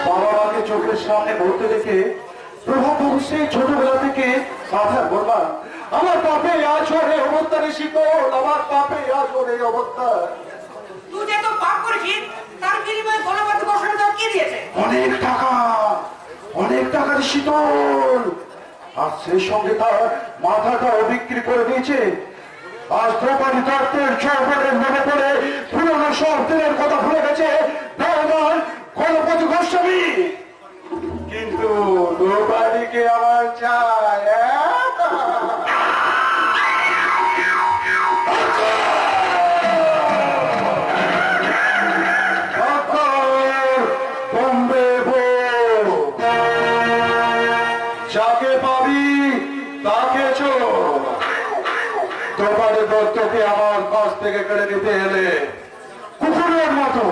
বাবা মাকে চোখের সামনে বলতে দেখে প্রভাববাবু সেই ছোটবেলা থেকে মাথা বলবা, আমার পাপে আজ ওর এই অবস্থা রে শীতল, আমার পাপে আজ ওর এই অবস্থা। তুই যে তো পাপ করেছিস তার বিনিময়ে গণপতি বসানো তোর কি দিয়েছে? অনেক টাকা, অনেক টাকার শীতল। আর সেই সঙ্গে তার মাথাটাও বিক্রি করে দিয়েছে। আজ দ্রৌপদী দত্তের চৌপদের মনে পড়ে পুরনো সব দিনের কথা ভুলে গেছে গণপতি গোস্বামী। কিন্তু দ্রৌপদীকে আমার চায়। যাকে পাবি তাকে চোর। দ্রৌপদী দত্তকে আমার কাছ থেকে কেড়ে নিতে এলে কুকুরের মতো